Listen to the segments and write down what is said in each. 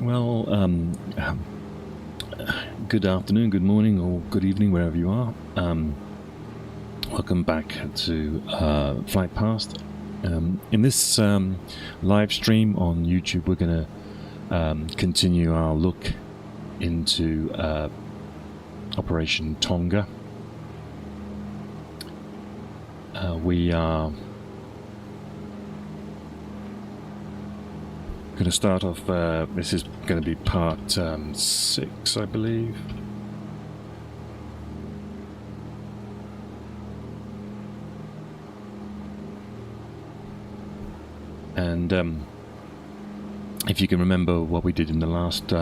Well, good afternoon, good morning, or good evening, wherever you are. Welcome back to Flight Past. In this live stream on YouTube, we're going to continue our look into Operation Tonga. We are going to start off, this is going to be part 6, I believe. And if you can remember what we did in the last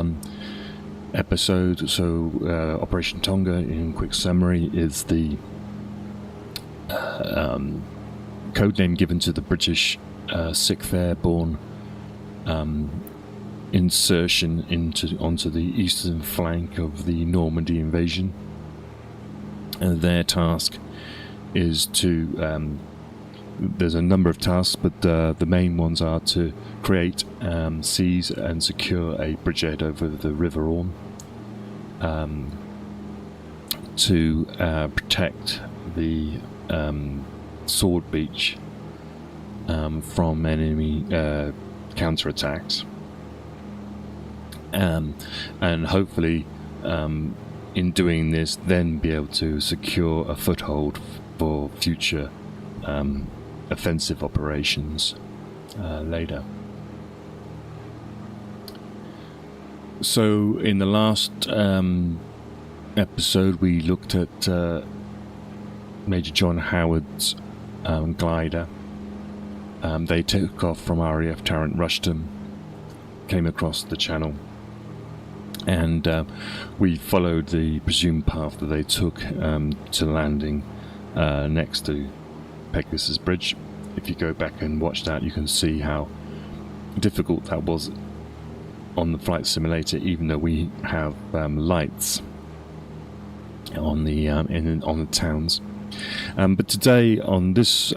episode, so Operation Tonga, in quick summary, is the code name given to the British 6th Airborne insertion onto the eastern flank of the Normandy invasion. And their task is to there's a number of tasks, but the main ones are to create, seize and secure a bridgehead over the River Orne, to protect the sword beach from enemy counterattacks, and hopefully in doing this then be able to secure a foothold for future offensive operations later. So in the last episode we looked at Major John Howard's glider. They took off from RAF Tarrant Rushton, came across the channel, and we followed the presumed path that they took to landing next to Pegasus Bridge. If you go back and watch that, you can see how difficult that was on the flight simulator, even though we have lights on the on the towns. But today on this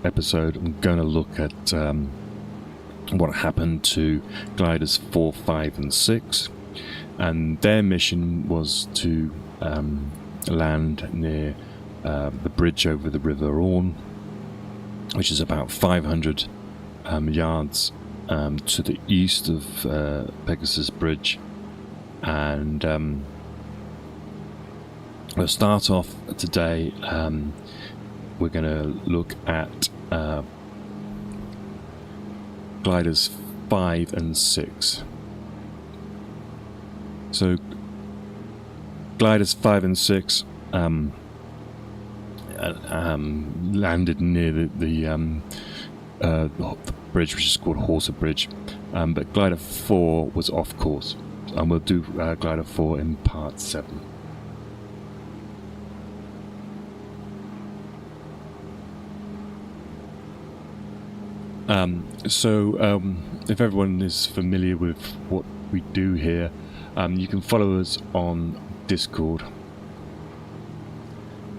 episode, I'm going to look at what happened to gliders 4, 5 and 6, and their mission was to land near the bridge over the River Orne, which is about 500 yards to the east of Pegasus Bridge. And we'll start off today. We're going to look at gliders 5 and 6. So gliders 5 and 6 landed near the bridge, which is called Horsa Bridge, but glider 4 was off course, and we'll do glider 4 in part 7. So if everyone is familiar with what we do here, you can follow us on Discord.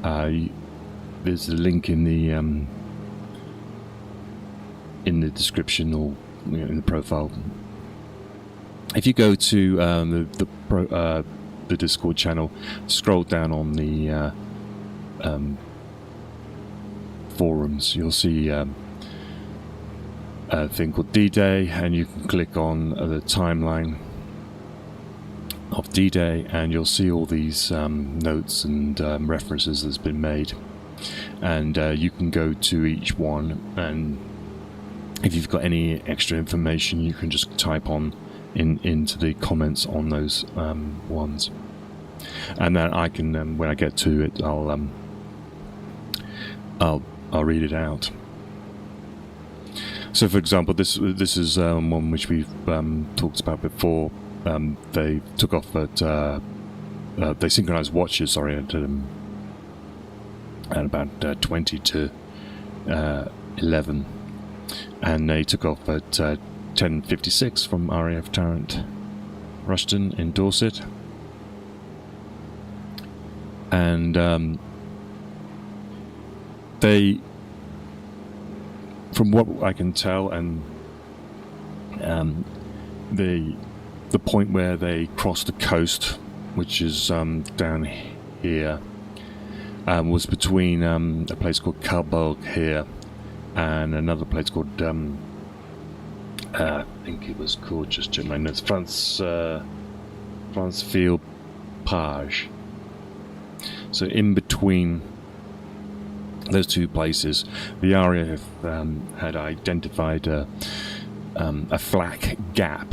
There's a link in the description, or in the profile. If you go to the Discord channel, scroll down on the forums, you'll see a thing called D-Day, and you can click on the timeline of D-Day, and you'll see all these notes and references that's been made, and you can go to each one, and if you've got any extra information, you can just type on into the comments on those ones, and then I can, when I get to it, I'll read it out. So, for example, this is one which we've talked about before. They took off at they synchronized watches. Sorry, at about 20 to 11, and they took off at 10:56 from RAF Tarrant Rushton in Dorset, and they, from what I can tell, and the point where they crossed the coast, which is down here, was between a place called Carbogue here and another place called I think it was called, just check my notes, Franceville Page. So in between those two places, the RAF had identified a flak gap.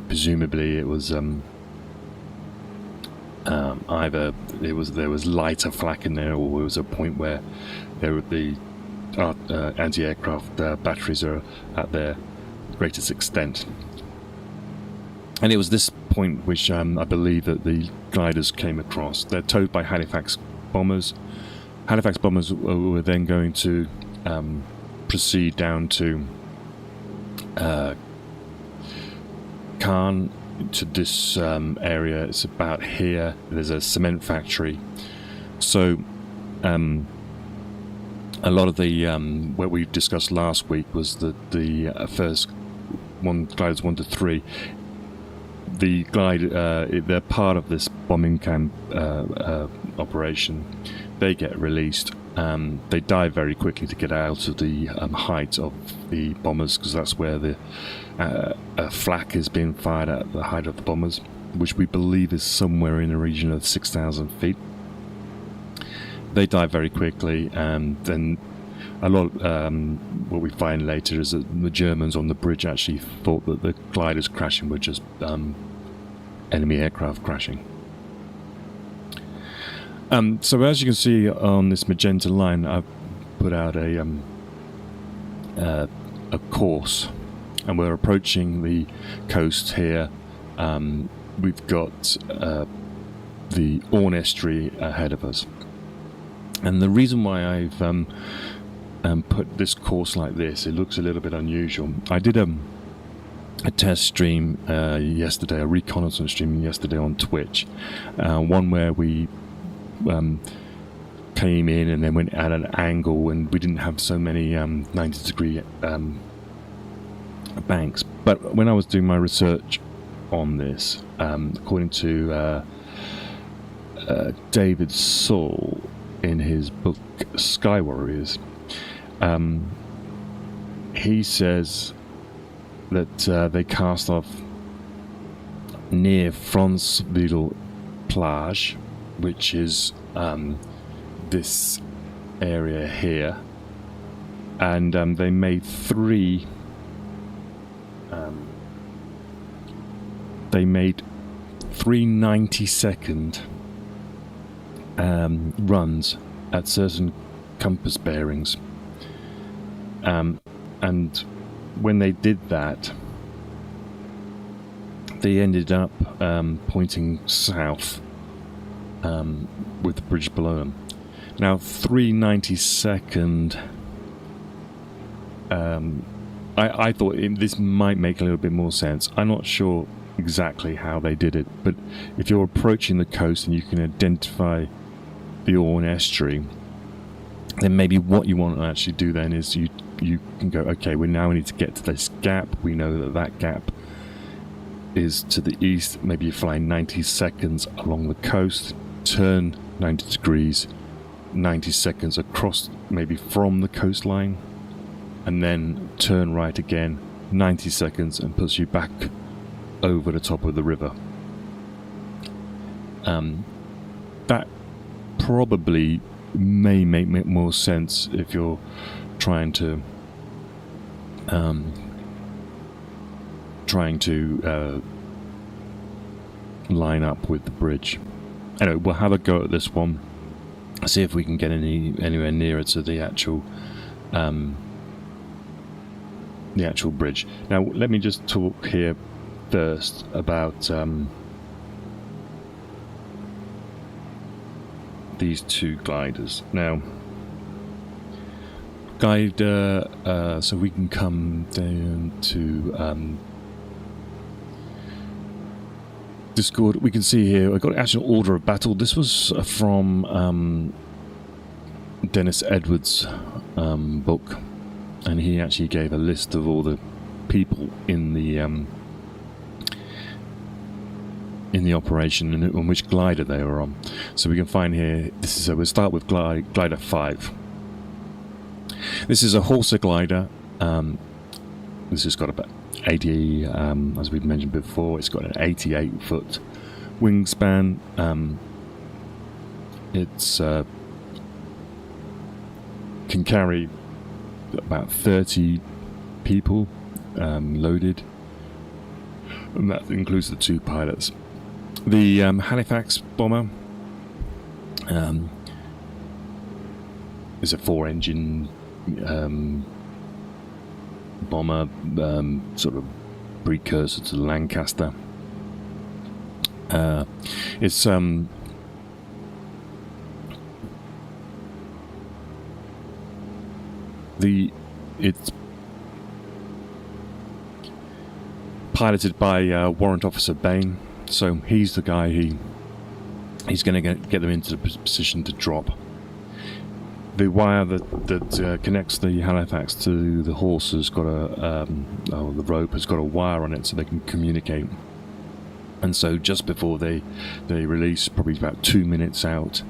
Presumably, it was either there was lighter flak in there, or it was a point where there would be anti-aircraft batteries are at their greatest extent. And it was this point which I believe that the gliders came across. They're towed by Halifax bombers. Halifax bombers were then going to proceed down to Caen, to this area. It's about here. There's a cement factory. So a lot of the what we discussed last week was that the first gliders 1 to 3, the they're part of this bombing camp operation. They get released. They dive very quickly to get out of the height of the bombers, because that's where the flak is being fired at the height of the bombers, which we believe is somewhere in the region of 6,000 feet. They dive very quickly, and then a lot what we find later is that the Germans on the bridge actually thought that the gliders crashing were just enemy aircraft crashing. So as you can see on this magenta line, I've put out a course, and we're approaching the coast here. We've got the Orne estuary ahead of us, and the reason why I've put this course like this, it looks a little bit unusual. I did a test stream yesterday, a reconnaissance stream yesterday on Twitch, one where we came in and then went at an angle, and we didn't have so many 90-degree banks. But when I was doing my research on this, according to David Saul in his book Sky Warriors, he says that they cast off near Franceville Plage, which is this area here, and they made three 90-second runs at certain compass bearings, and when they did that, they ended up pointing south with the bridge below them. Now, 390-second, I thought this might make a little bit more sense. I'm not sure exactly how they did it, but if you're approaching the coast and you can identify the Orne estuary, then maybe what you want to actually do then is you can go, okay, we now need to get to this gap. We know that gap is to the east. Maybe you fly 90 seconds along the coast, turn 90 degrees, 90 seconds across, maybe from the coastline, and then turn right again, 90 seconds, and puts you back over the top of the river. That probably may make more sense if you're trying to line up with the bridge. Anyway, we'll have a go at this one, see if we can get anywhere nearer to the actual bridge. Now, let me just talk here first about these two gliders. Now, glider, so we can come down to Discord. We can see here, I've got actual order of battle. This was from Dennis Edwards' book, and he actually gave a list of all the people in the in the operation and on which glider they were on. So we can find here, this is, we'll start with glider 5. This is a Horsa glider. This has got about 80, as we've mentioned before, it's got an 88-foot wingspan. It's can carry about 30 people loaded, and that includes the 2 pilots. The Halifax bomber is a 4-engine bomber, sort of precursor to the Lancaster. It's piloted by Warrant Officer Bain, so he's the guy he's going to get them into the position to drop. The wire that connects the Halifax to the horse has got the rope has got a wire on it, so they can communicate. And so just before they release, probably about 2 minutes out,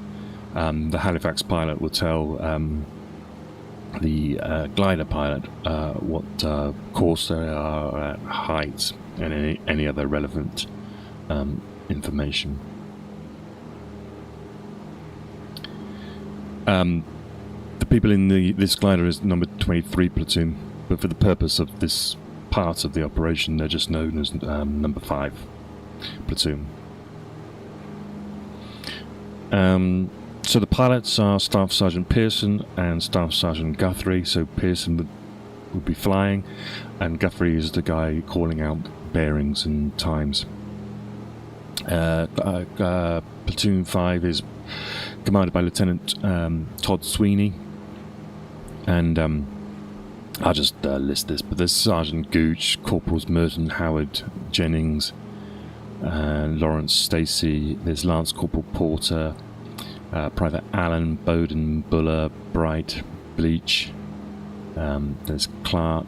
the Halifax pilot will tell the glider pilot what course they are at, height, and any other relevant information. The people in this glider is number 23 platoon, but for the purpose of this part of the operation, they're just known as number 5 platoon. So the pilots are Staff Sergeant Pearson and Staff Sergeant Guthrie. So Pearson would be flying, and Guthrie is the guy calling out bearings and times. Platoon 5 is commanded by Lieutenant Todd Sweeney, and I'll just list this, but there's Sergeant Gooch, Corporals Merton, Howard, Jennings, Lawrence Stacey, there's Lance Corporal Porter, Private Allen, Bowden, Buller, Bright, Bleach, there's Clark,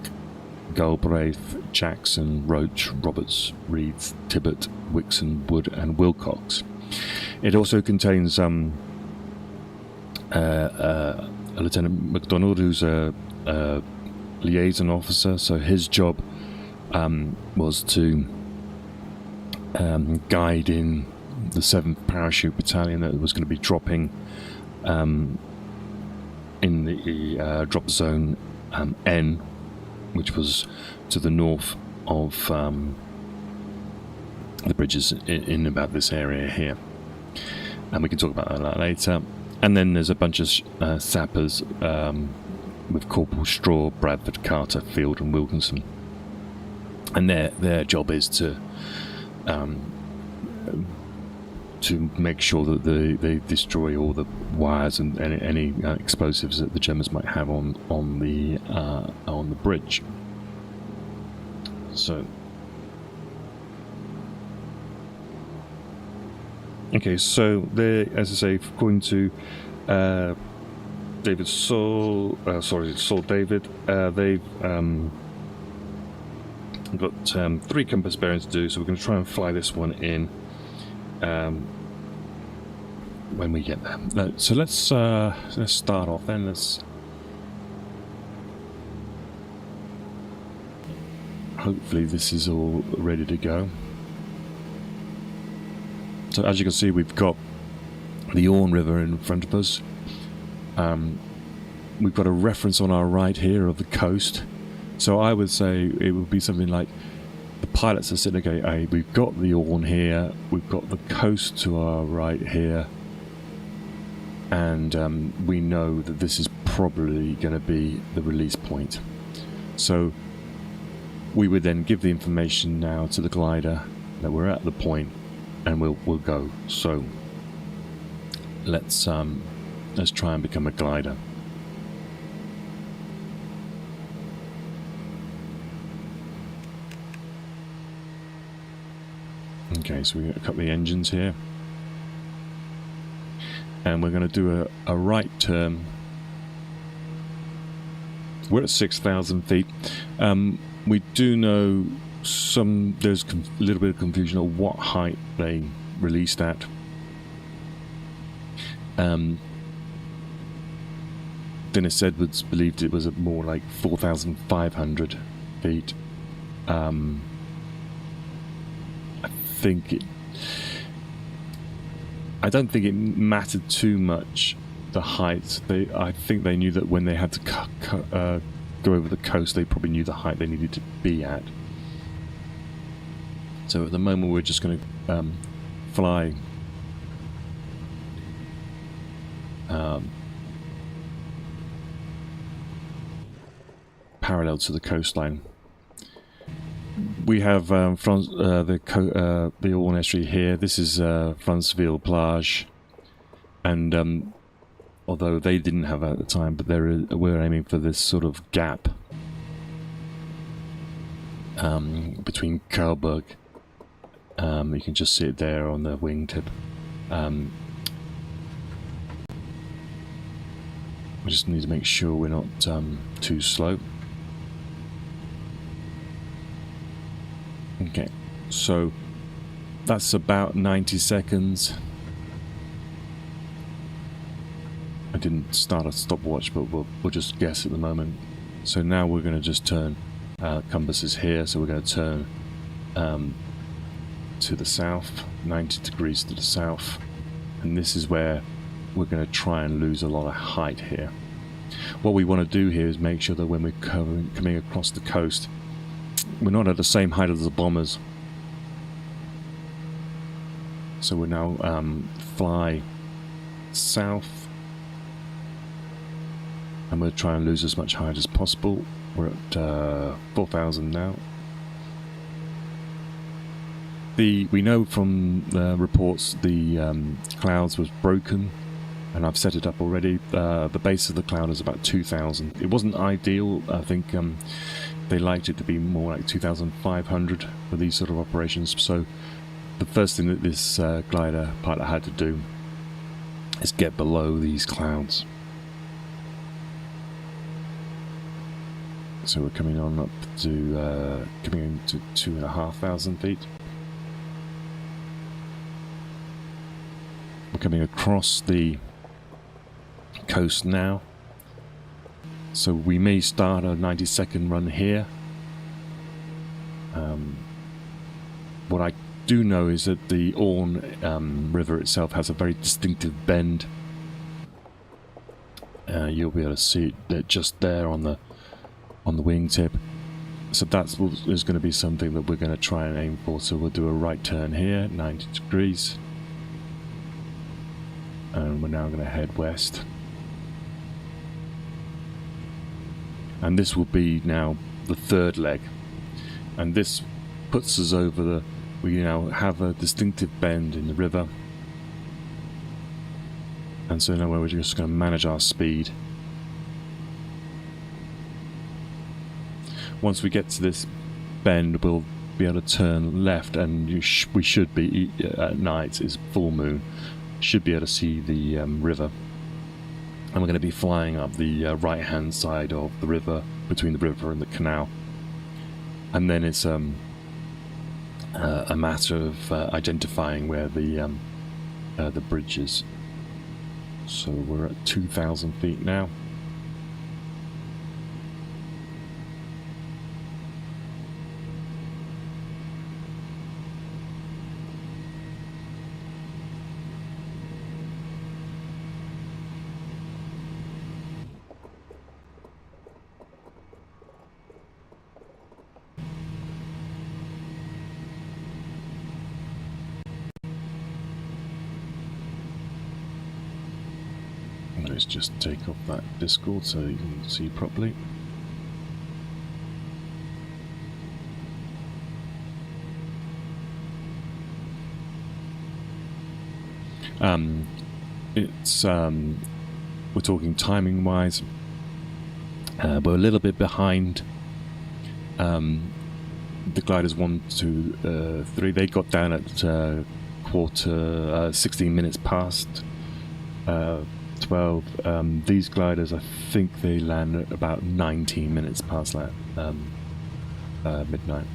Galbraith, Jackson, Roach, Roberts, Reeves, Tibbet, Wixon, Wood and Wilcox. It also contains a Lieutenant MacDonald, who's a liaison officer, so his job was to guide in the 7th Parachute Battalion that was going to be dropping in the drop zone N, which was to the north of the bridges in about this area here, and we can talk about that later. And then there's a bunch of sappers with Corporal Straw, Bradford, Carter, Field and Wilkinson, and their job is to make sure that they destroy all the wires and any explosives that the Germans might have on the bridge. So, okay, so they, as I say, according to Saul David, they've got 3 compass bearings to do, so we're going to try and fly this one in when we get there. So let's start off then. Hopefully this is all ready to go. So as you can see, we've got the Orne River in front of us. We've got a reference on our right here of the coast. So I would say it would be something like the pilots are sitting, okay, we've got the Orne here, we've got the coast to our right here, and we know that this is probably going to be the release point. So we would then give the information now to the glider that we're at the point, and we'll go. So let's try and become a glider. Okay, so we've got a couple of engines here, and we're going to do a right turn. We're at 6,000 feet. We do know there's a little bit of confusion on what height they released at. Dennis Edwards believed it was at more like 4,500 feet. I don't think it mattered too much, the height. I think they knew that when they had to go over the coast, they probably knew the height they needed to be at. So at the moment we're just going to fly parallel to the coastline. We have the Orne estuary here. This is Ranville plage, and although they didn't have it at the time, but we're aiming for this sort of gap between Coburg. You can just see it there on the wingtip. We just need to make sure we're not too slow. Okay, so that's about 90 seconds. I didn't start a stopwatch, but we'll just guess at the moment. So now we're going to just turn, compass is here, so we're going to turn to the south, 90 degrees to the south, and this is where we're going to try and lose a lot of height here. What we want to do here is make sure that when we're coming across the coast, we're not at the same height as the bombers. So we're now fly south, and we'll try and lose as much height as possible. We're at 4,000 now. We know from the reports the clouds was broken, and I've set it up already. The base of the cloud is about 2,000. It wasn't ideal. I think they liked it to be more like 2,500 for these sort of operations. So the first thing that this glider pilot had to do is get below these clouds. So we're coming on up to coming into 2,500 feet. We're coming across the coast now, so we may start a 90-second run here. What I do know is that the Orne river itself has a very distinctive bend. You'll be able to see it just there on the wingtip. So that's is going to be something that we're going to try and aim for. So we'll do a right turn here, 90 degrees. And we're now going to head west. And this will be now the third leg. And this puts us over the... We now have a distinctive bend in the river. And so now we're just going to manage our speed. Once we get to this bend, we'll be able to turn left, and we should be, at night, it's full moon, should be able to see the river. And we're going to be flying up the right-hand side of the river, between the river and the canal. And then it's a matter of identifying where the bridge is. So we're at 2,000 feet now. Let's just take off that Discord so you can see properly. We're talking timing wise, we're a little bit behind the gliders 1, 2, 3. They got down at 16 minutes past 12. These gliders, I think they land at about 19 minutes past that midnight.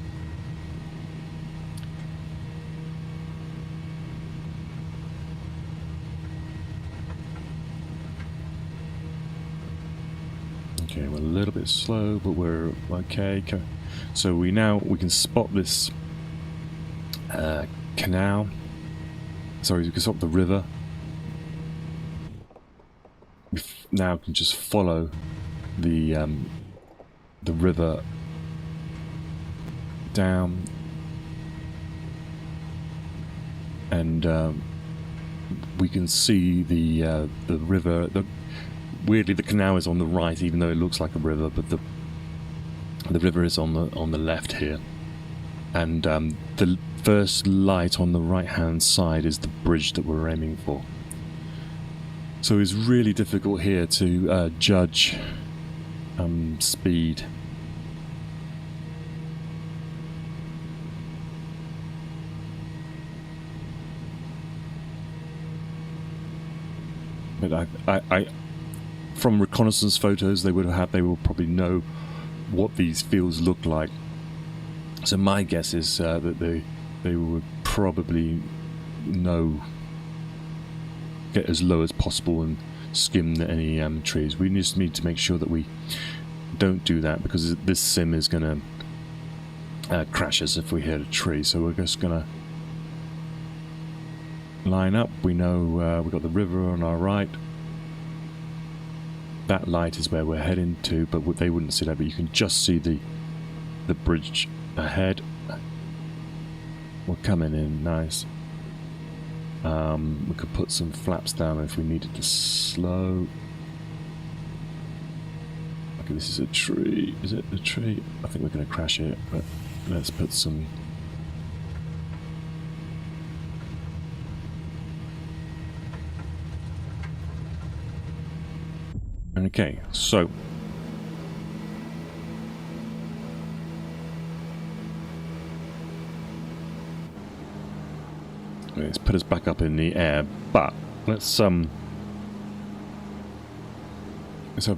Okay, we're a little bit slow, but we're okay. So we can spot this canal. Sorry, we can stop the river. We now can just follow the river down, and we can see the river. Weirdly, the canal is on the right, even though it looks like a river, but the river is on the left here, and the first light on the right-hand side is the bridge that we're aiming for. So it's really difficult here to judge speed. But I from reconnaissance photos they will probably know what these fields look like. So my guess is that they would probably get as low as possible and skim any trees. We just need to make sure that we don't do that, because this sim is going to crash us if we hit a tree. So we're just going to line up. We know we've got the river on our right. That light is where we're heading to, but they wouldn't see that, but you can just see the bridge ahead. We're coming in nice. We could put some flaps down if we needed to slow. Okay, this is a tree. Is it a tree? I think we're going to crash it, but let's put some... Okay, so... Let's put us back up in the air, but let's have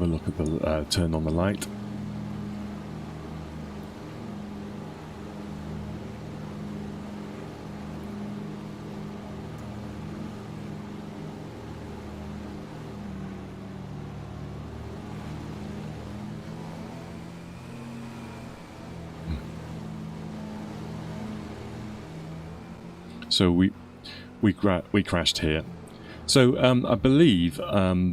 a look at the turn on the light. So we crashed here. So I believe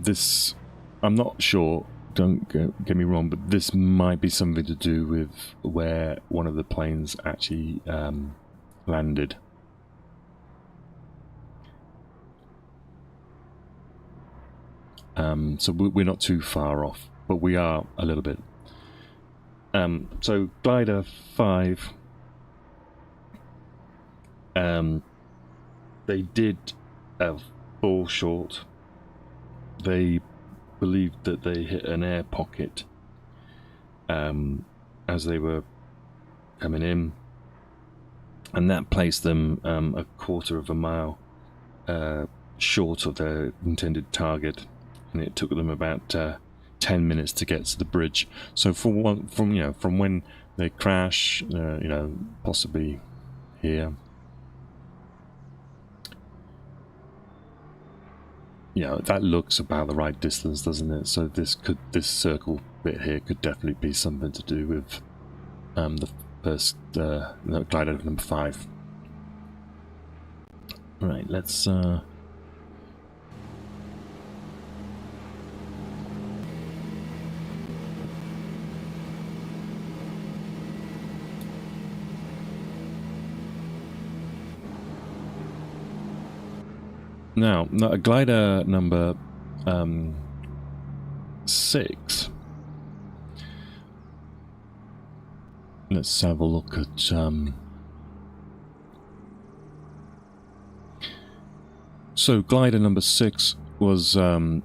this, I'm not sure, don't get me wrong, but this might be something to do with where one of the planes actually landed. So we're not too far off, but we are a little bit. So glider 5, they did fall short. They believed that they hit an air pocket as they were coming in, and that placed them a quarter of a mile short of their intended target, and it took them about 10 minutes to get to the bridge. So from when they crash, possibly here. That looks about the right distance, doesn't it? So this circle bit here could definitely be something to do with the first glider number 5. Right, let's now glider number 6. Let's have a look at so glider number 6 was towed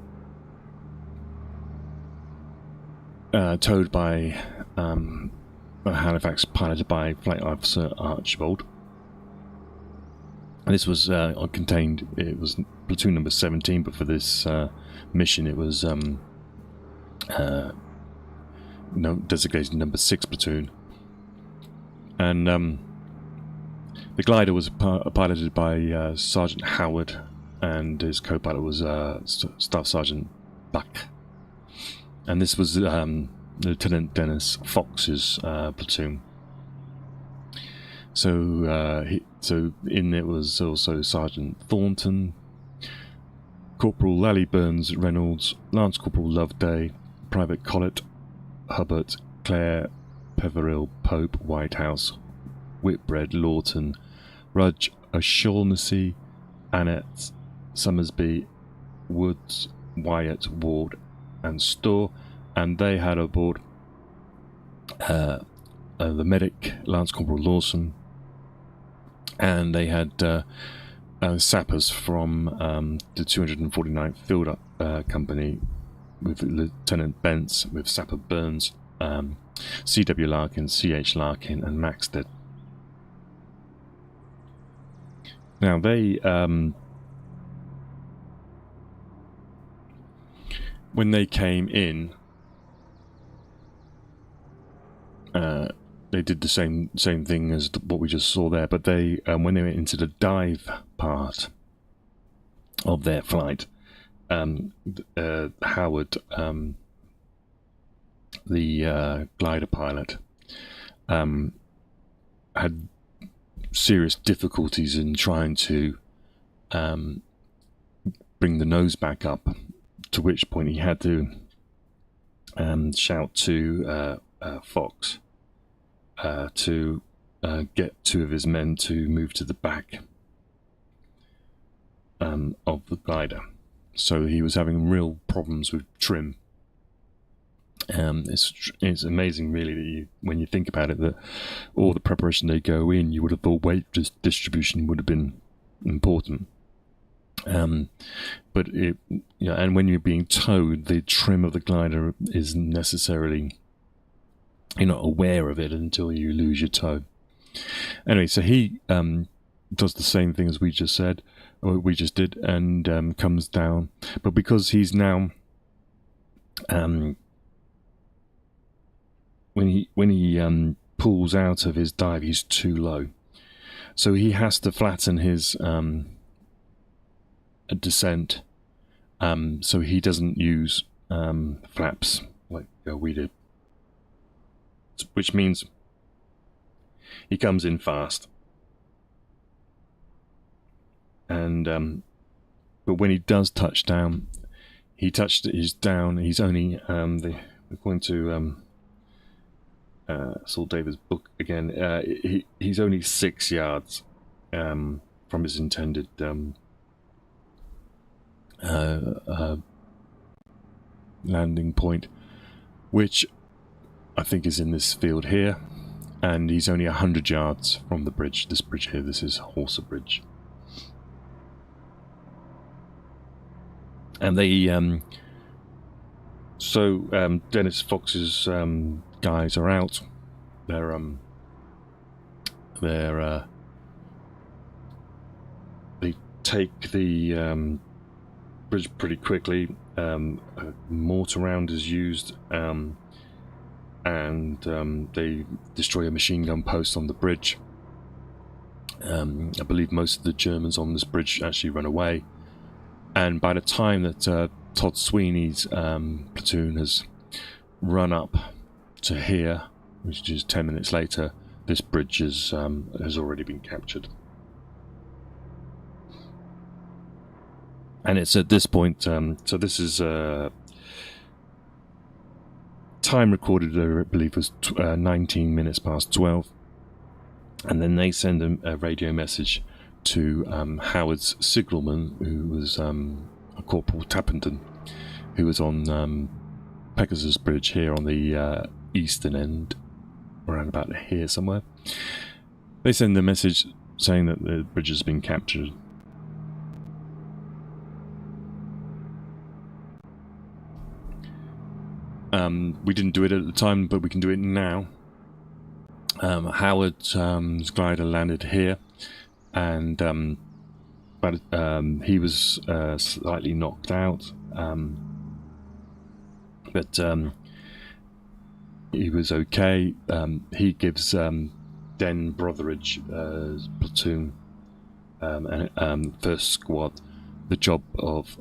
by Halifax, piloted by Flight Officer Archibald. And this was contained, it was platoon number 17, but for this mission it was designated number 6 platoon. And the glider was piloted by Sergeant Howard, and his co-pilot was Staff Sergeant Buck. And this was Lieutenant Dennis Fox's platoon. So in it was also Sergeant Thornton, Corporal Lally Burns Reynolds, Lance Corporal Loveday, Private Collett, Hubbard, Clare, Peverill, Pope, Whitehouse, Whitbread, Lawton, Rudge, O'Shaughnessy, Annette, Summersby, Woods, Wyatt, Ward, and Storr, and they had aboard the medic, Lance Corporal Lawson, and they had sappers from the 249th Field Company with Lieutenant Bentz, with Sapper Burns, C.W. Larkin, C.H. Larkin, and Maxted. Now they, when they came in, they did the same thing as what we just saw there, but they, when they went into the dive part of their flight, Howard, the glider pilot, had serious difficulties in trying to bring the nose back up, to which point he had to shout to Fox to get two of his men to move to the back of the glider. So he was having real problems with trim. It's amazing, really, that when you think about it, that all the preparation they go in, you would have thought weight distribution would have been important. But it, and when you're being towed, the trim of the glider isn't necessarily, you're not aware of it until you lose your tow. Anyway, so he does the same thing as we just said, or we just did, and comes down. But because he's now, when he pulls out of his dive, he's too low, so he has to flatten his descent, so he doesn't use flaps like we did, which means he comes in fast, and but when he does touch down, he's down. He's only according to Saul Davis' book again. He's only 6 yards from his intended landing point, which I think is in this field here, and he's only 100 yards from the bridge. This bridge here, this is Horsa Bridge, and they Dennis Fox's guys are out. They take the bridge pretty quickly. A mortar round is used, and they destroy a machine gun post on the bridge. I believe most of the Germans on this bridge actually run away, and by the time that Todd Sweeney's platoon has run up to here, which is 10 minutes later, this bridge has already been captured. And it's at this point, so this is time recorded, I believe, was 19 minutes past 12. And then they send a radio message to Howard's signalman, who was Corporal Tappington, who was on Pegasus Bridge here on the eastern end, around about here somewhere. They send a message saying that the bridge has been captured. We didn't do it at the time, but we can do it now. Howard's glider landed here, and but he was slightly knocked out, but he was okay. He gives Den Brotheridge platoon and first squad the job of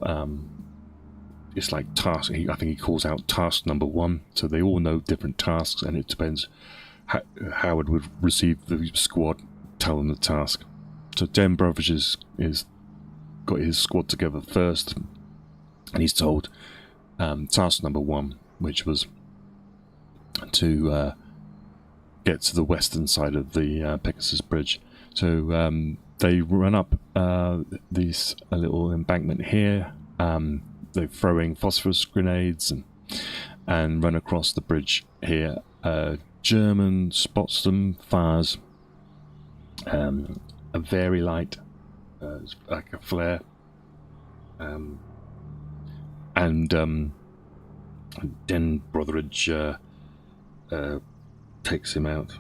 it's like task. I think he calls out task number 1. So they all know different tasks, and it depends. Howard would receive the squad, tell them the task. So Dan Brothers is got his squad together first, and he's told task number 1, which was to get to the western side of the Pegasus Bridge. So they run up this little embankment here. They're throwing phosphorus grenades and run across the bridge here. German spots them, fires a very light, like a flare, and Den Brotheridge takes him out.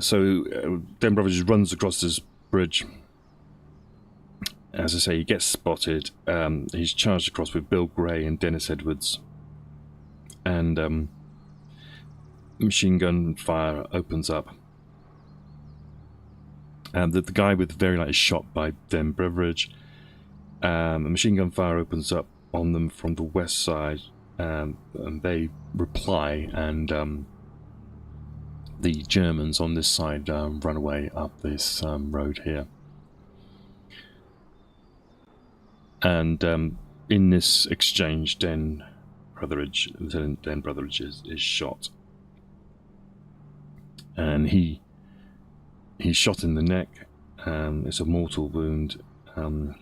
So Den Brotheridge runs across this bridge. As I say, he gets spotted. He's charged across with Bill Gray and Dennis Edwards, and machine gun fire opens up. The guy with the very light is shot by Den Brotheridge. A machine gun fire opens up on them from the west side, and they reply, and the Germans on this side run away up this road here. And in this exchange, Lieutenant Den Brotheridge is shot, and he's shot in the neck. It's a mortal wound, and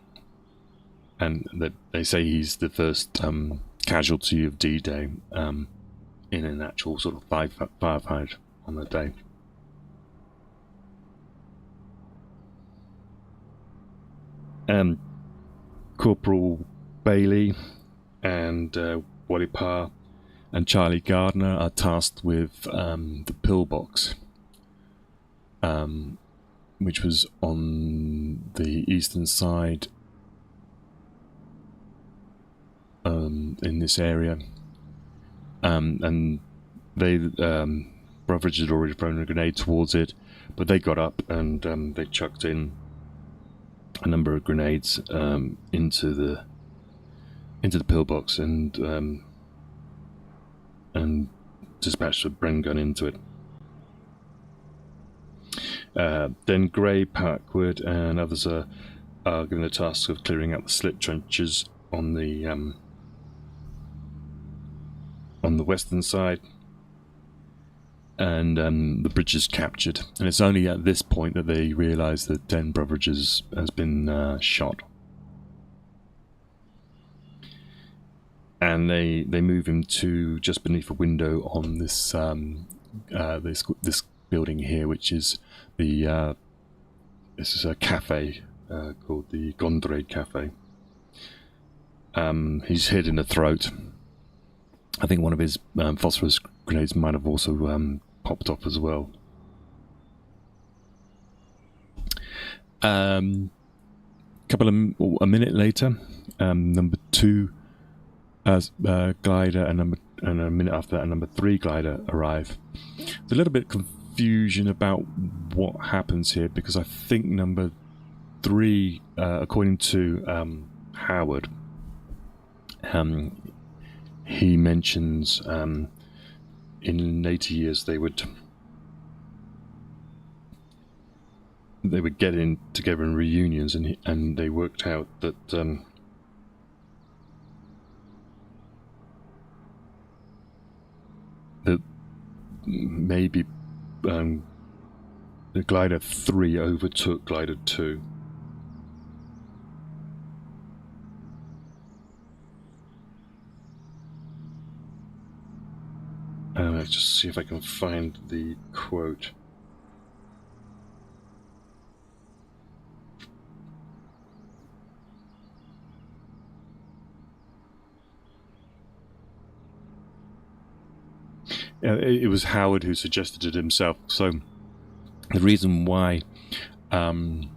they say he's the first casualty of D-Day in an actual sort of firefight on the day. Corporal Bailey and Wally Parr and Charlie Gardner are tasked with the pillbox, which was on the eastern side in this area, and they Brotheridge had already thrown a grenade towards it, but they got up and they chucked in a number of grenades into the pillbox and dispatched a Bren gun into it. Then Gray, Parkwood, and others are given the task of clearing out the slit trenches on the western side, and the bridge is captured. And it's only at this point that they realise that Den Brotheridge has been shot, and they move him to just beneath a window on this this building here, which is the this is a cafe called the Gondre Cafe. He's hit in the throat. I think one of his phosphorus grenades might have also popped off as well. A minute later, number 2 glider and a minute after that, number 3 glider arrive. There's a little bit of confusion about what happens here, because I think number 3, according to Howard, he mentions in later years they would get in together in reunions, and they worked out that that maybe the glider 3 overtook glider 2. Let's just see if I can find the quote. It was Howard who suggested it himself. So the reason why, well,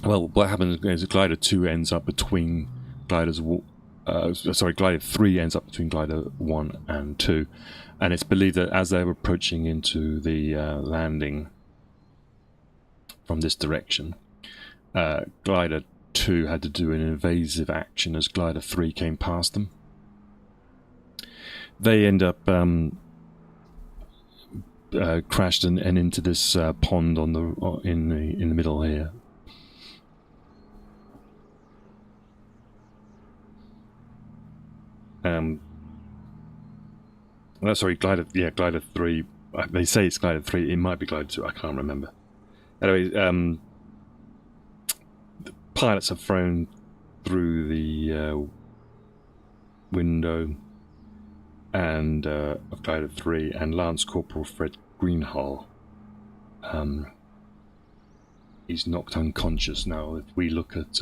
what happens is glider 2 ends up between gliders. Glider 3 ends up between glider 1 and 2, and it's believed that as they were approaching into the landing, from this direction. Glider 2 had to do an evasive action as Glider 3 came past them. They end up crashed and into this pond on in the middle here. Sorry, Glider 3. They say it's Glider 3. It might be Glider 2. I can't remember. Anyway, the pilots are thrown through the window and of Glider 3, and Lance Corporal Fred Greenhall. He's knocked unconscious now. If we look at,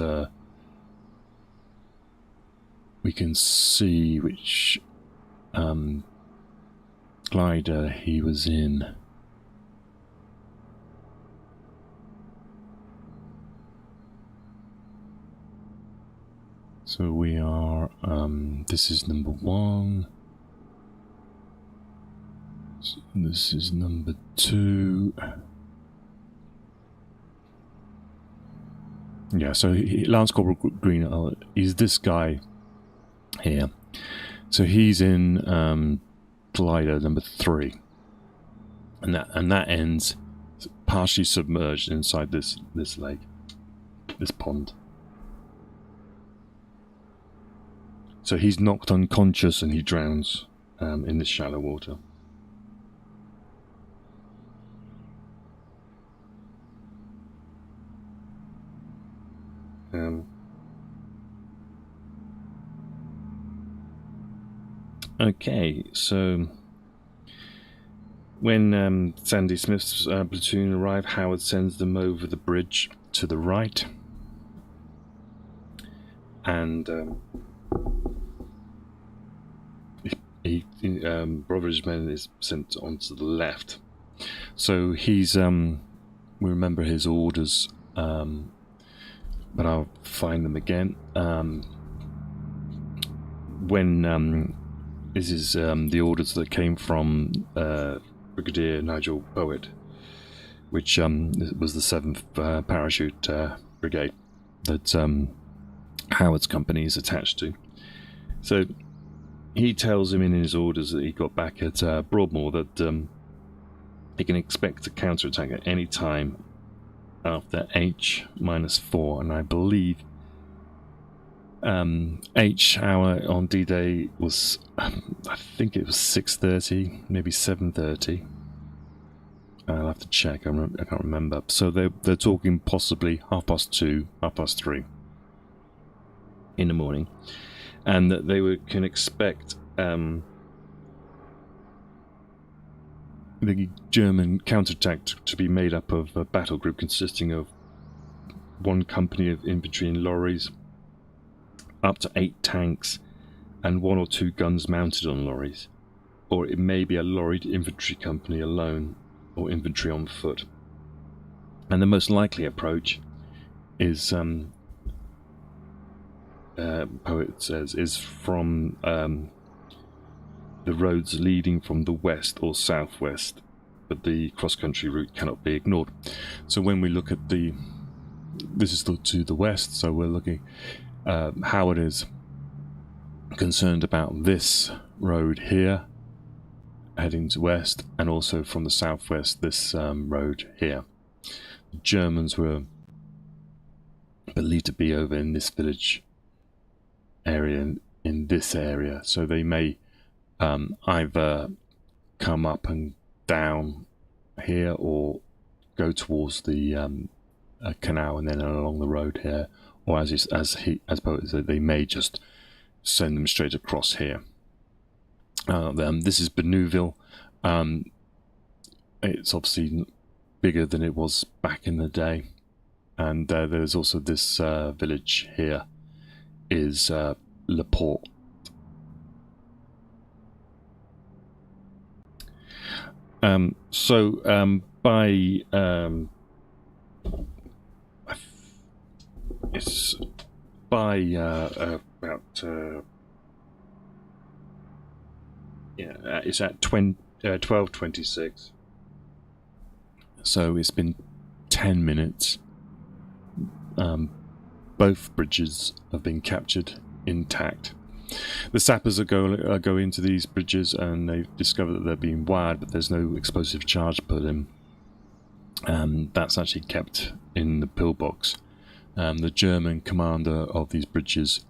we can see which glider he was in. So we are, this is number 1. So this is number 2. Yeah, so Lance Corporal Green is this guy here. So he's in glider number 3, and that ends partially submerged inside this lake, this pond. So he's knocked unconscious and he drowns in this shallow water. Okay, so when Sandy Smith's platoon arrive, Howard sends them over the bridge to the right, and Brotheridge's men is sent onto the left. So he's we remember his orders, but I'll find them again. When this is the orders that came from Brigadier Nigel Bowitt, which was the 7th Parachute Brigade that Howard's company is attached to. So he tells him in his orders that he got back at Broadmoor that he can expect a counterattack at any time after H-4, and I believe H hour on D-Day was, I think it was 6:30, maybe 7:30. I'll have to check. I can't remember. So they're talking possibly 2:30, 3:30 in the morning, and that they can expect the German counterattack to be made up of a battle group consisting of 1 company of infantry and lorries, up to 8 tanks, and 1 or 2 guns mounted on lorries, or it may be a lorried infantry company alone, or infantry on foot. And the most likely approach is, Poet says, is from the roads leading from the west or southwest, but the cross-country route cannot be ignored. So when we look at this is to the west, so we're looking, Howard is concerned about this road here, heading to west, and also from the southwest, this road here. The Germans were believed to be over in this village area, in this area, so they may either come up and down here or go towards the canal and then along the road here, or as Poet said, they may just send them straight across here. This is Benouville. It's obviously bigger than it was back in the day, and there's also this village here is Laporte. By it's by about it's at 12:26. So it's been 10 minutes, both bridges have been captured intact. The sappers go into these bridges and they've discovered that they're being wired, but there's no explosive charge put in. That's actually kept in the pillbox. The German commander of these bridges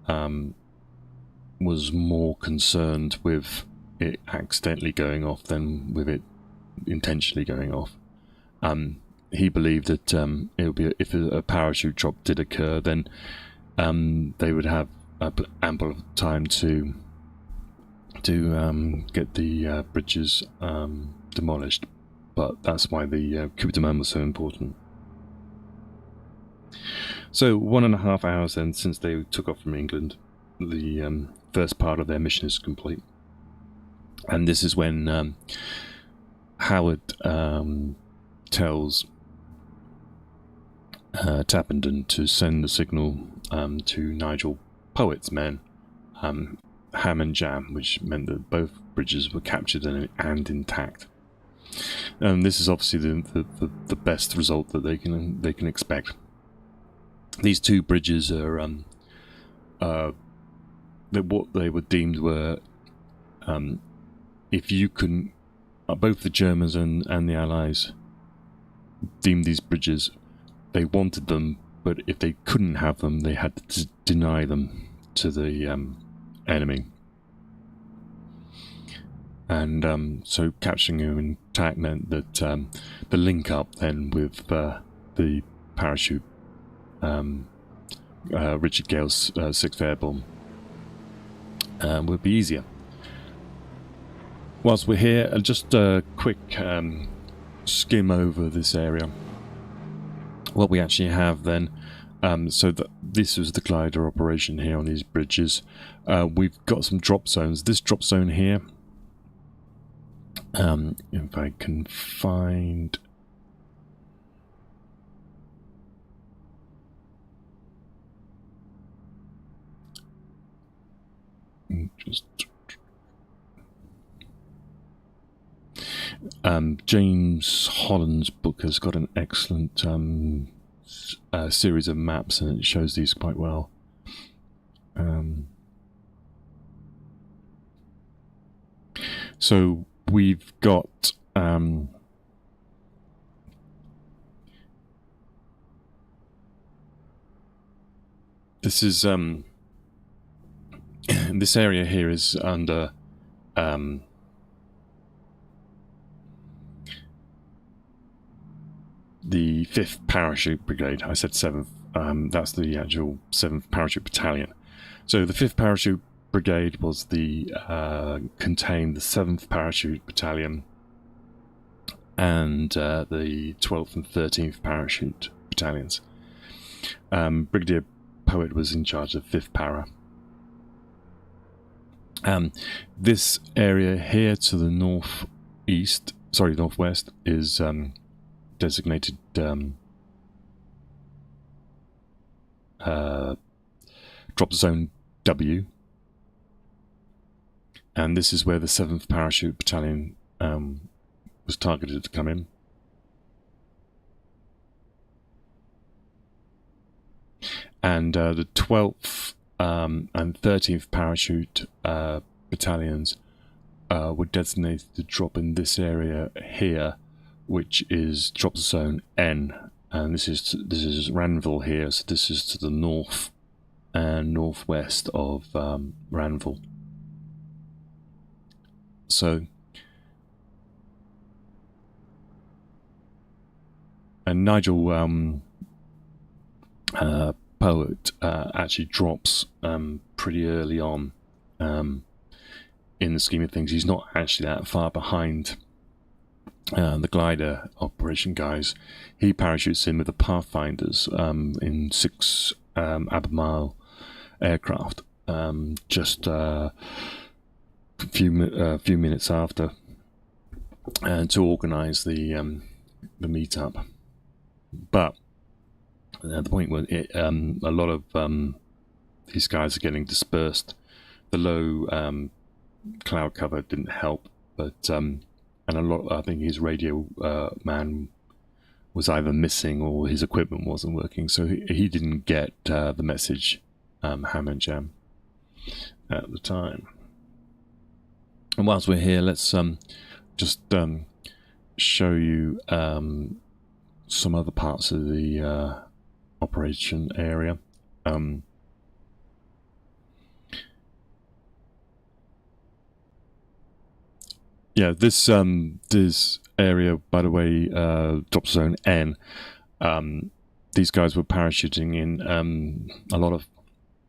was more concerned with it accidentally going off than with it intentionally going off. He believed that it would be, if a parachute drop did occur, then they would have ample time to get the bridges demolished. But that's why the coup de main was so important. So 1.5 hours then since they took off from England, the first part of their mission is complete. And this is when Howard tells Tappenden to send the signal to Nigel Poet's men, ham and jam, which meant that both bridges were captured and intact. This is obviously the best result that they can expect. These two bridges are what they were deemed were, if you couldn't, both the Germans and the Allies deemed these bridges, they wanted them, but if they couldn't have them, they had to deny them to the enemy. And so capturing them intact meant that the link up then with the parachute, Richard Gale's 6th Airborne, would be easier. Whilst we're here, just a quick skim over this area. What we actually have then, so this was the glider operation here on these bridges. We've got some drop zones. This drop zone here, if I can find... James Holland's book has got an excellent series of maps, and it shows these quite well. So we've got this is this area here is under the 5th Parachute Brigade. I said 7th. That's the actual 7th Parachute Battalion. So the 5th Parachute Brigade was the contained the 7th Parachute Battalion and the 12th and 13th Parachute Battalions. Brigadier Poet was in charge of 5th Para. This area here to the northwest is designated drop zone W, and this is where the 7th Parachute Battalion was targeted to come in. And the 12th and 13th Parachute Battalions were designated to drop in this area here, which is drop zone N, and this is Ranville here, so this is to the north and northwest of Ranville. So, and Nigel Poet actually drops pretty early on in the scheme of things. He's not actually that far behind the glider operation guys. He parachutes in with the Pathfinders in 6 Albemarle aircraft, just a few minutes after, to organise the meetup. But the point was, a lot of these guys are getting dispersed. The low cloud cover didn't help, but and a lot. I think his radio man was either missing or his equipment wasn't working, so he didn't get the message ham and jam at the time. And whilst we're here, let's just show you some other parts of the operation area. Yeah, this area, by the way, drop zone N. These guys were parachuting in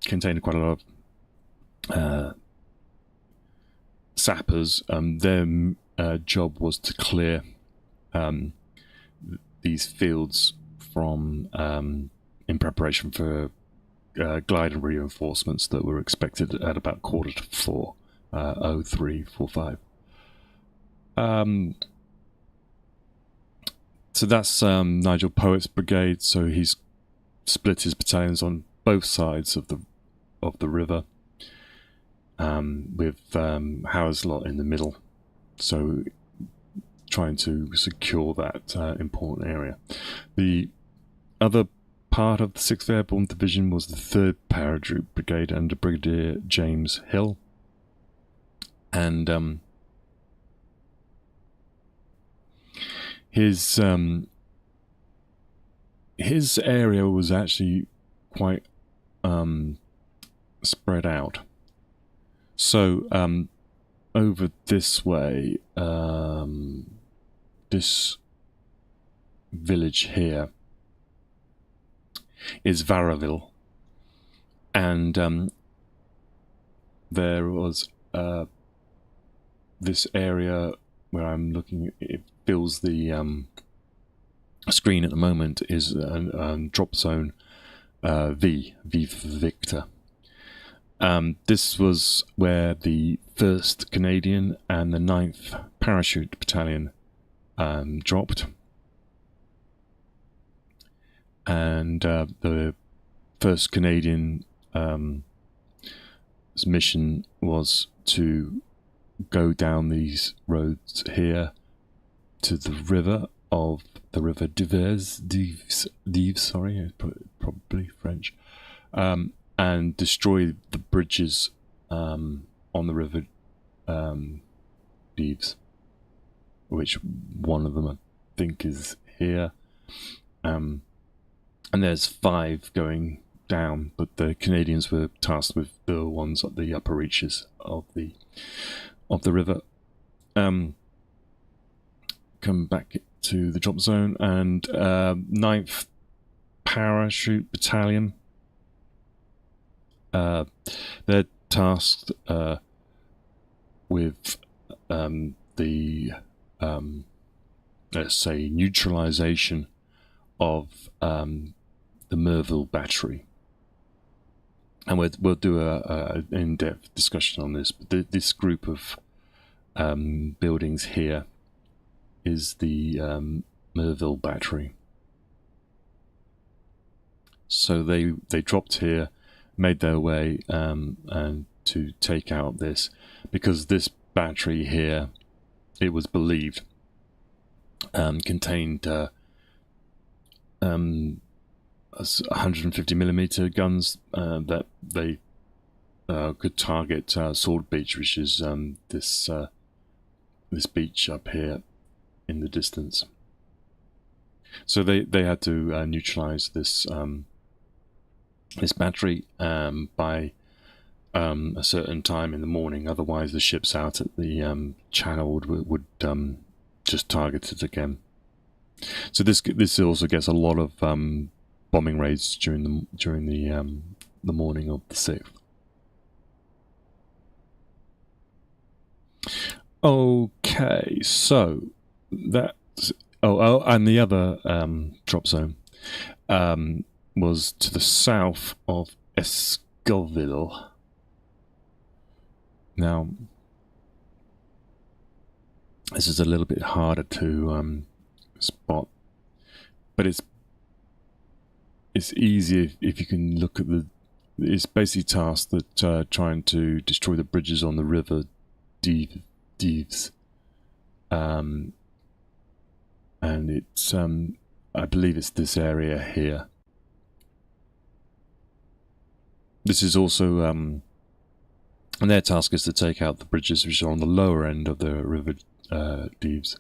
contained quite a lot of sappers. Their job was to clear these fields from in preparation for glider reinforcements that were expected at about 4:45, 03:45. So that's Nigel Poet's brigade. So he's split his battalions on both sides of the river, with Howard's lot in the middle. So trying to secure that important area. The other part of the 6th Airborne Division was the 3rd Paratroop Brigade under Brigadier James Hill, and his area was actually quite spread out. So over this way, this village here is Ranville, and there was this area where I'm looking. It fills the screen at the moment is drop zone V for Victor. This was where the 1st Canadian and the 9th Parachute Battalion dropped, and the 1st Canadian mission was to go down these roads here to the river Dives, sorry, probably French, and destroy the bridges on the river Dives, which one of them I think is here, and there's 5 going down, but the Canadians were tasked with the ones at the upper reaches of the river. Come back to the drop zone, and 9th Parachute Battalion, they're tasked with the let's say neutralization of the Merville battery, and we'll do a in-depth discussion on this, but this group of buildings here is the Merville battery. So they dropped here, made their way and to take out this, because this battery here, it was believed, contained 150mm guns that they could target Sword Beach, which is this beach up here in the distance. So they had to neutralize this this battery by a certain time in the morning. Otherwise, the ships out at the channel would just target it again. So this also gets a lot of bombing raids during the morning of the 6th. Okay, so that's and the other drop zone was to the south of Escoville. Now, this is a little bit harder to spot, but it's easy if you can look at it's basically tasked that trying to destroy the bridges on the river Dives, and it's I believe it's this area here. This is also, and their task is to take out the bridges which are on the lower end of the River Deves,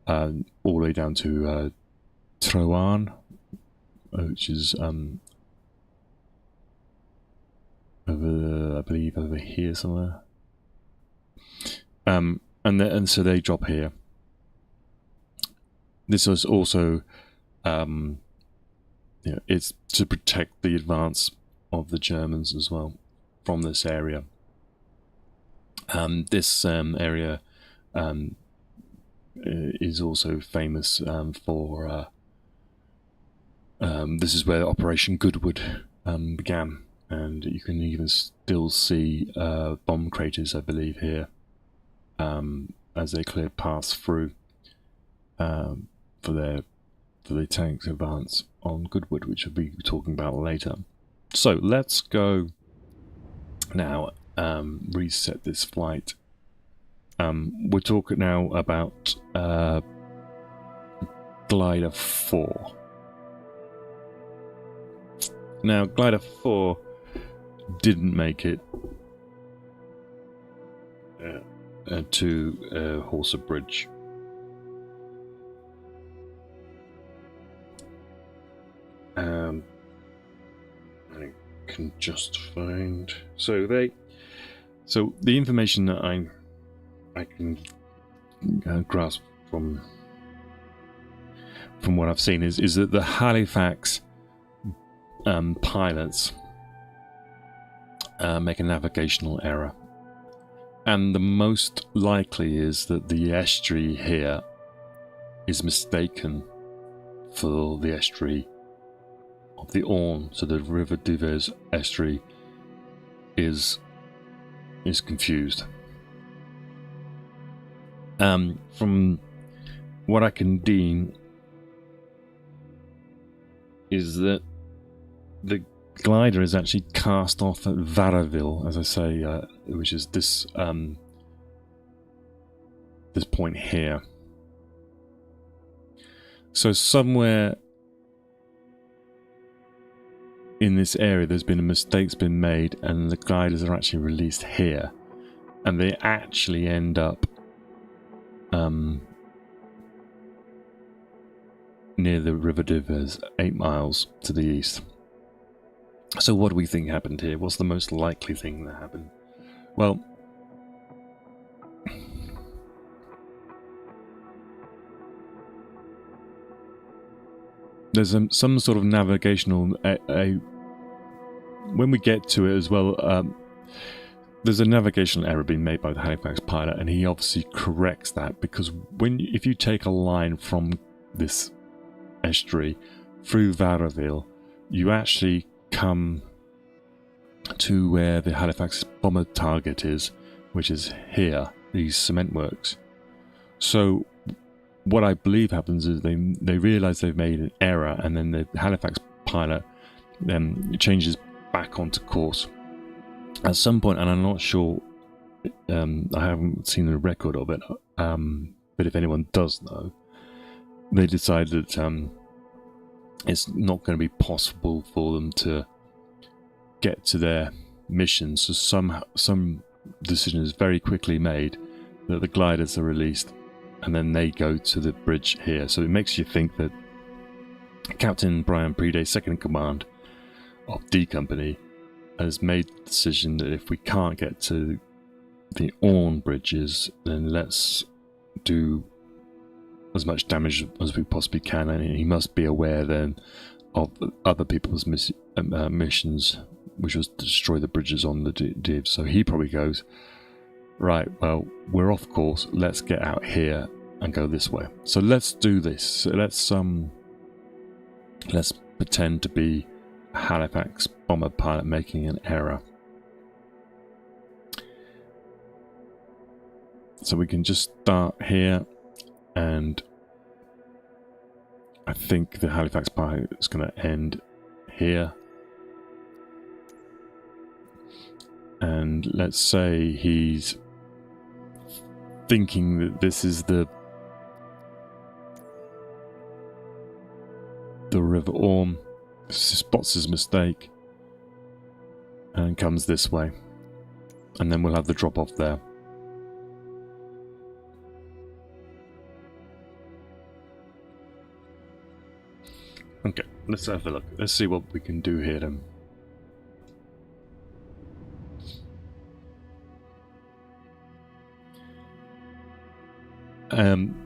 all the way down to Troarn, which is over, I believe, over here somewhere. And so they drop here. This was also, it's to protect the advance of the Germans as well from this area. This area is also famous for. This is where Operation Goodwood began, and you can even still see bomb craters, I believe, here as they clear paths through for the tanks advance on Goodwood, which we'll be talking about later. So let's go now. Reset this flight. We're talking now about Glider 4. Now, Glider 4 didn't make it to Horsa Bridge. I can just find... So the information that I can grasp from what I've seen is that the Halifax pilots make a navigational error, and the most likely is that the estuary here is mistaken for the estuary of the Orne. So the River Deves estuary is confused. From what I can deem is that the glider is actually cast off at Varaville, as I say, which is this this point here. So somewhere in this area there's been a mistake's been made, and the gliders are actually released here, and they actually end up near the River Deves, 8 miles to the east. So what do we think happened here? What's the most likely thing that happened? Well, there's some sort of navigational... when we get to it as well, there's a navigational error being made by the Halifax pilot, and he obviously corrects that, because if you take a line from this estuary through Varaville, you actually come to where the Halifax bomber target is, which is here, these cement works. So what I believe happens is they realise they've made an error, and then the Halifax pilot changes back onto course at some point, and I'm not sure, I haven't seen a record of it, but if anyone does know, they decided that it's not going to be possible for them to get to their mission, so some decision is very quickly made that the gliders are released, and then they go to the bridge here. So it makes you think that Captain Brian Priday, second in command of D Company, has made the decision that if we can't get to the Orne bridges, then let's do as much damage as we possibly can, and he must be aware then of other people's missions, which was to destroy the bridges on the Deves. So he probably goes, right, well, we're off course, let's get out here and go this way. So let's do this. So let's pretend to be a Halifax bomber pilot making an error. So we can just start here, and I think the Halifax pilot is going to end here. And let's say he's thinking that this is the River Orne, spots his mistake, and comes this way. And then we'll have the drop off there. Okay, let's have a look. Let's see what we can do here then.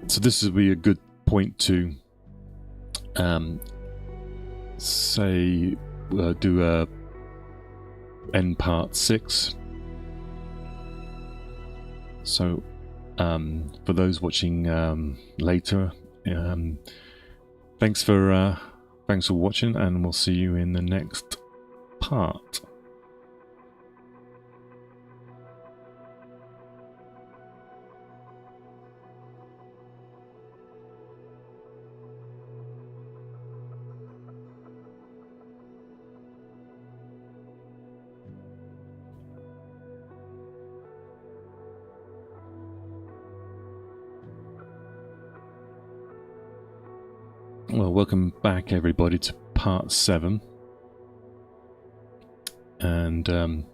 So this would be a good point to say do a end part 6. So for those watching later, thanks for watching, and we'll see you in the next part. Well, welcome back everybody to part 7, and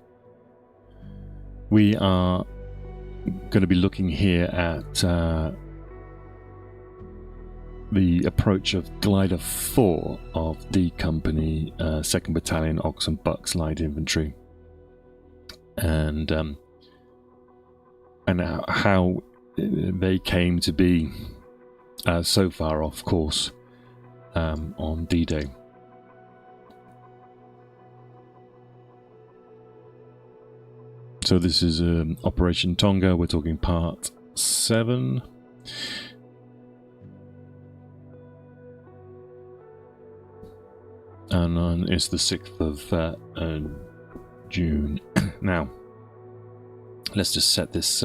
we are going to be looking here at the approach of Glider 4 of D Company, 2nd Battalion Ox Bucks Light Infantry, and how they came to be so far off course on D-Day. So this is Operation Tonga. We're talking part 7. And it's the 6th of June. Now, let's just set this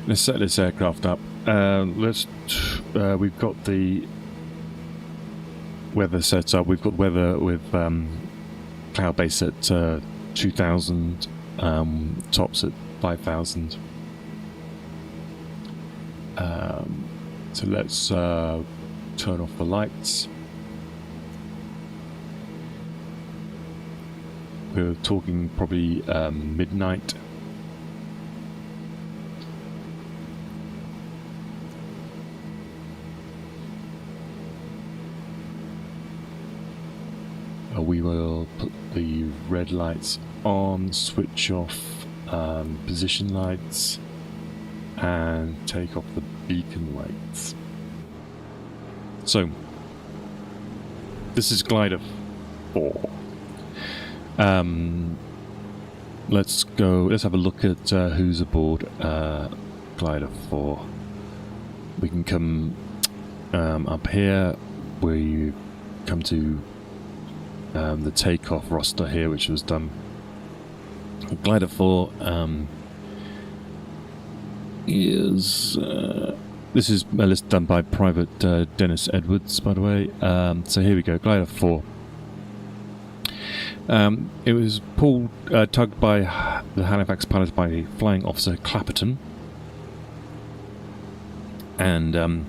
let's set this aircraft up. We've got the weather set up. We've got weather with cloud base at 2,000, tops at 5,000. So let's turn off the lights. We're talking probably midnight. We will put the red lights on, switch off position lights, and take off the beacon lights. So, this is Glider 4. Let's have a look at who's aboard Glider 4. We can come up here. We come to the takeoff roster here, which was done. Glider 4 is this is a list done by Private Dennis Edwards, by the way. So here we go, Glider 4. It was tugged by the Halifax pilot by Flying Officer Clapperton, and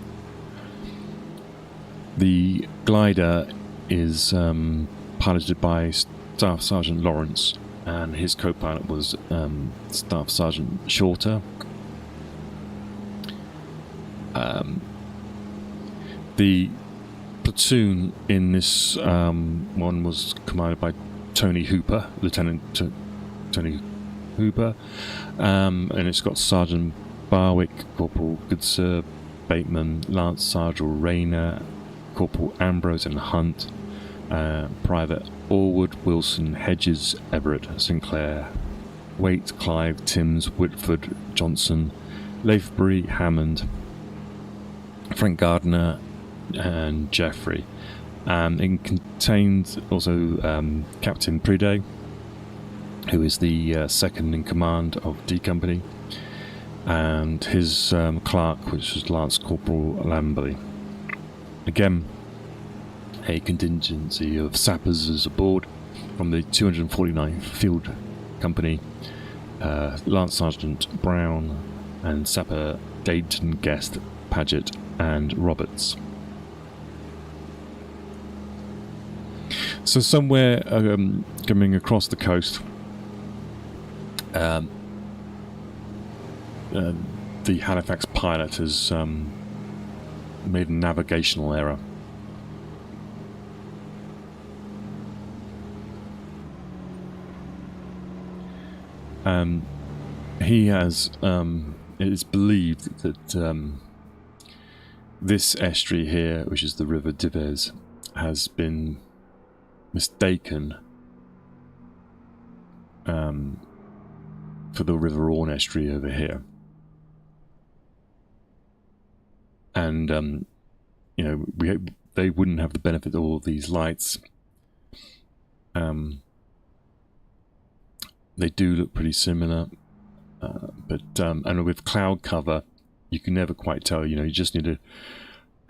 the glider is piloted by Staff Sergeant Lawrence, and his co-pilot was Staff Sergeant Shorter. The platoon in this one was commanded by Tony Hooper, Lieutenant Tony Hooper, and it's got Sergeant Barwick, Corporal Goodsir, Bateman, Lance Sergeant Rayner, Corporal Ambrose and Hunt, Private Allwood, Wilson, Hedges, Everett, Sinclair, Waite, Clive, Timms, Whitford, Johnson, Lathbury, Hammond, Frank Gardner, and Jeffrey. It contains also Captain Priday, who is the second in command of D Company, and his clerk, which was Lance Corporal Lamberley. Again, a contingency of sappers is aboard from the 249th Field Company, Lance Sergeant Brown, and Sapper Dayton, Guest, Paget, and Roberts. So somewhere coming across the coast, the Halifax pilot has made a navigational error. He has, it is believed that this estuary here, which is the River Dives, has been mistaken for the River Orne estuary over here. And, you know, they wouldn't have the benefit of all of these lights. They do look pretty similar, but and with cloud cover, you can never quite tell. You know, you just need to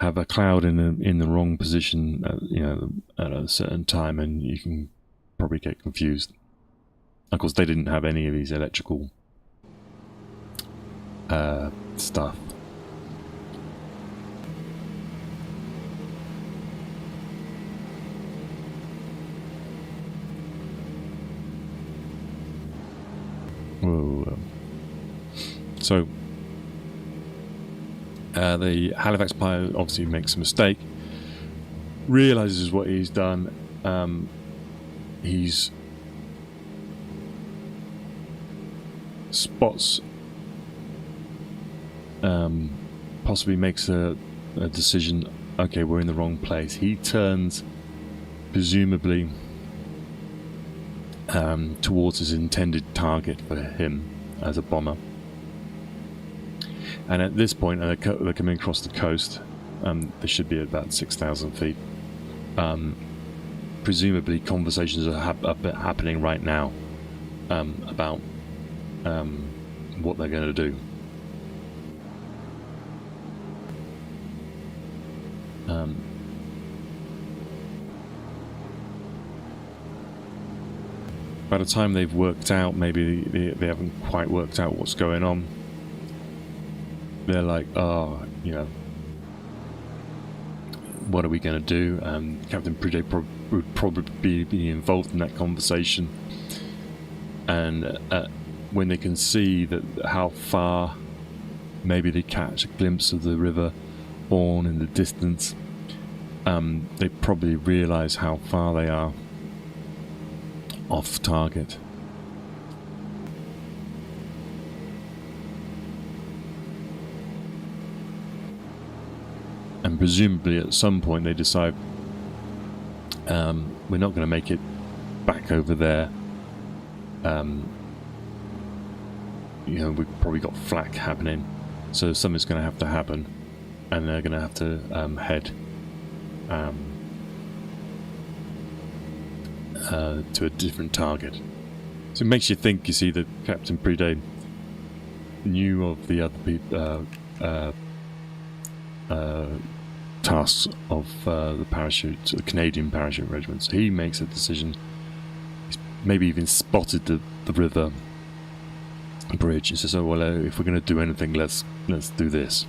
have a cloud in the wrong position, you know, at a certain time, and you can probably get confused. Of course, they didn't have any of these electrical stuff. Whoa. So the Halifax pilot obviously makes a mistake, realizes what he's done. He's spots, possibly makes a decision. Okay, we're in the wrong place. He turns, presumably, towards his intended target for him as a bomber. And at this point, they're coming across the coast. They should be at about 6,000 feet. Presumably, conversations are happening right now about what they're going to do. By the time they've worked out, maybe they haven't quite worked out what's going on. They're like, oh, you know, what are we going to do? Captain Briday would probably be involved in that conversation. And when they can see that how far, maybe they catch a glimpse of the River Orne in the distance, they probably realise how far they are off target. And presumably at some point they decide we're not going to make it back over there. You know, we've probably got flak happening, so something's going to happen, and they're going to have to head to a different target. So it makes you think, you see, that Captain Briday knew of the other tasks of the Canadian parachute regiment. So he makes a decision. He's maybe even spotted the river bridge. He says, "Oh well, if we're going to do anything, let's do this."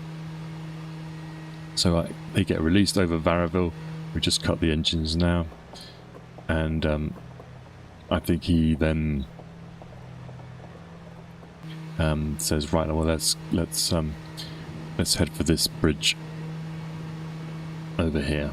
So they get released over Ranville. We just cut the engines now, and I think he then says, "Right, well, let's head for this bridge over here."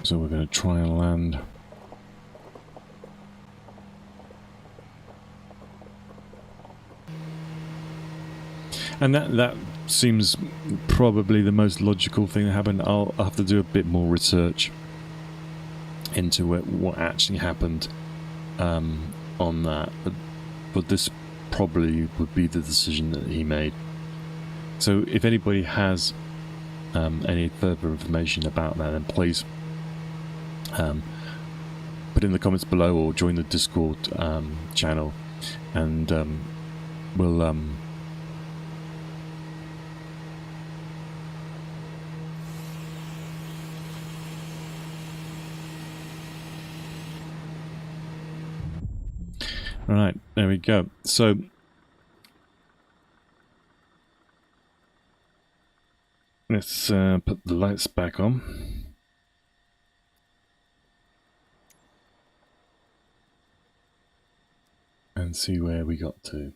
So we're going to try and land. And that seems probably the most logical thing that happened. I'll have to do a bit more research into what actually happened on that. But this probably would be the decision that he made. So if anybody has any further information about that, then please put in the comments below or join the Discord channel, and we'll right, there we go. So let's put the lights back on. And see where we got to.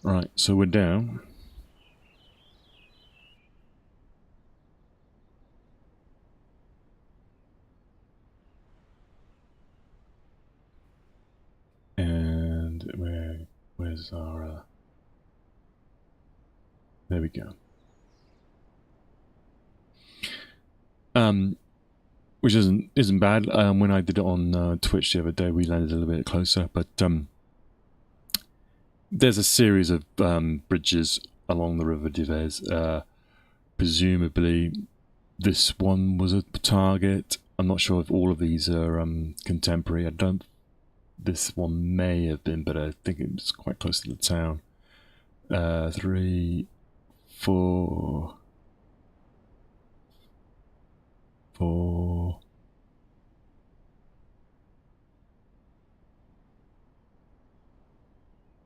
Right, so we're down. And where's our there we go. Which isn't bad. When I did it on Twitch the other day, we landed a little bit closer, but there's a series of bridges along the River Divers. Presumably this one was a target. I'm not sure if all of these are contemporary. This one may have been, but I think it's quite close to the town. 3, 4, all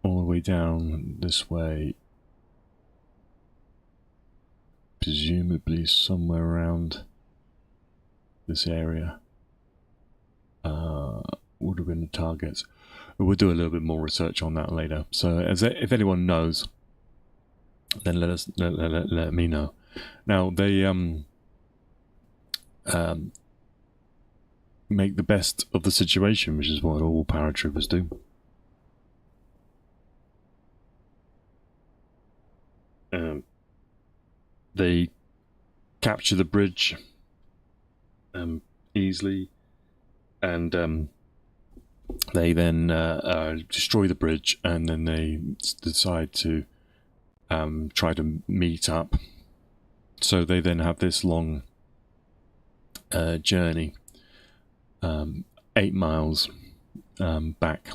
the way down this way. Presumably somewhere around this area would have been the targets. We'll do a little bit more research on that later. So if anyone knows, then let me know. Now they make the best of the situation, which is what all paratroopers do. They capture the bridge easily, and they then destroy the bridge, and then they decide to try to meet up. So they then have this long journey, 8 miles back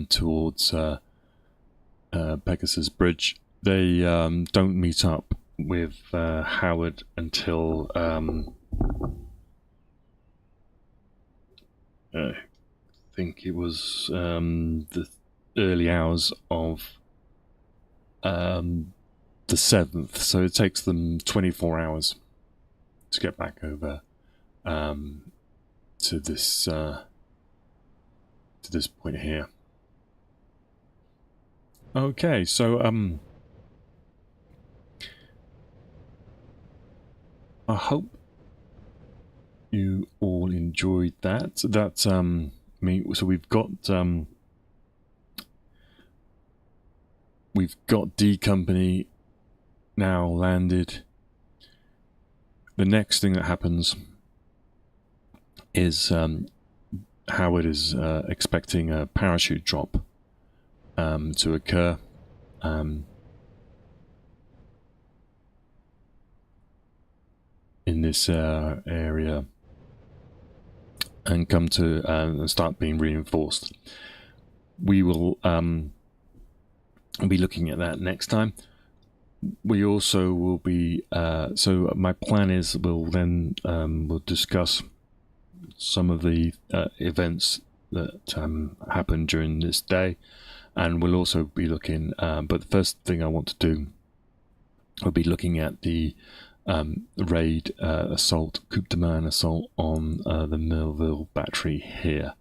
towards Pegasus Bridge. They don't meet up with Howard until I think it was the early hours of the 7th, so it takes them 24 hours to get back over to this point here. Okay, so I hope you all enjoyed that. So we've got D Company now landed. The next thing that happens is Howard is expecting a parachute drop to occur. In this area, and come to start being reinforced. We will be looking at that next time. We also will be so my plan is we'll discuss some of the events that happened during this day, and we'll also be looking but the first thing I want to do will be looking at the raid assault, coup de main assault on the Melville battery here.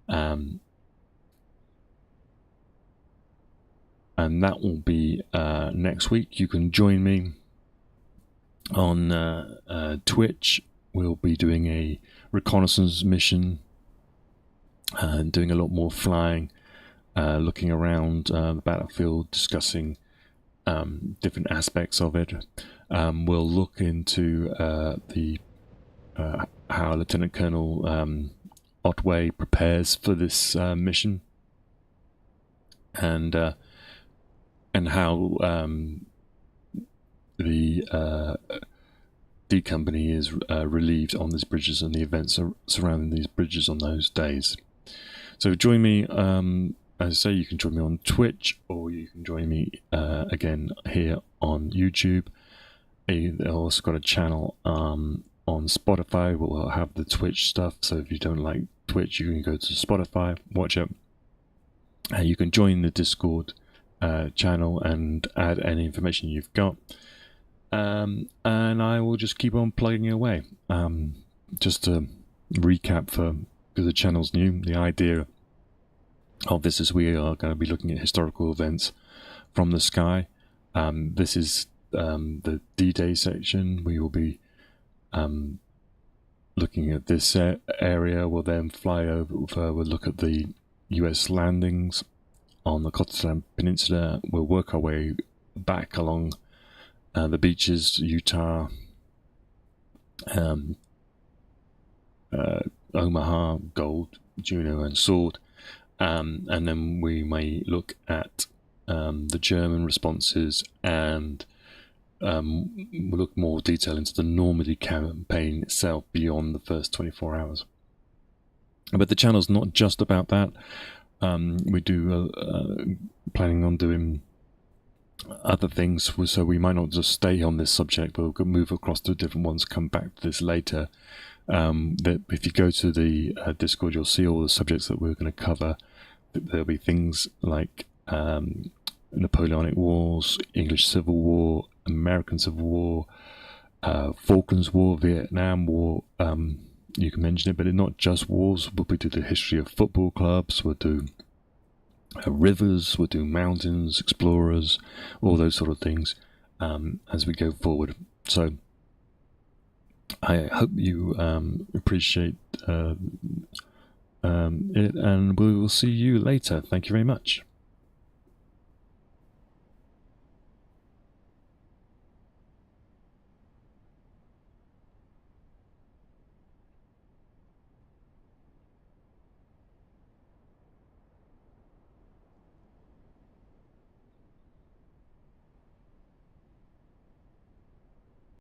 And that will be next week. You can join me on Twitch. We'll be doing a reconnaissance mission and doing a lot more flying, looking around the battlefield, discussing different aspects of it. We'll look into how Lieutenant Colonel Otway prepares for this mission, and how the D Company is relieved on these bridges and the events surrounding these bridges on those days. So join me, as I say, you can join me on Twitch, or you can join me again here on YouTube. They've also got a channel on Spotify. We'll have the Twitch stuff, so if you don't like Twitch, you can go to Spotify, watch it. You can join the Discord channel and add any information you've got. And I will just keep on plugging away. Just to recap, because the channel's new, the idea of this is we are going to be looking at historical events from the sky. This is the D-Day section. We will be looking at this area. We'll then fly over, we'll look at the US landings on the Kotlin Peninsula. We'll work our way back along the beaches, Utah, Omaha, Gold, Juno, and Sword. And then we may look at the German responses, and we'll look more detail into the Normandy campaign itself beyond the first 24 hours. But the channel's not just about that. We do planning on doing other things, so we might not just stay on this subject, but we'll move across to different ones, come back to this later. That if you go to the Discord, you'll see all the subjects that we're going to cover. There'll be things like Napoleonic Wars, English Civil War, American Civil War, Falklands War, Vietnam War. You can mention it, but it's not just wars. We'll do the history of football clubs, we'll do rivers, we'll do mountains, explorers, all those sort of things as we go forward. So I hope you appreciate it, and we will see you later. Thank you very much.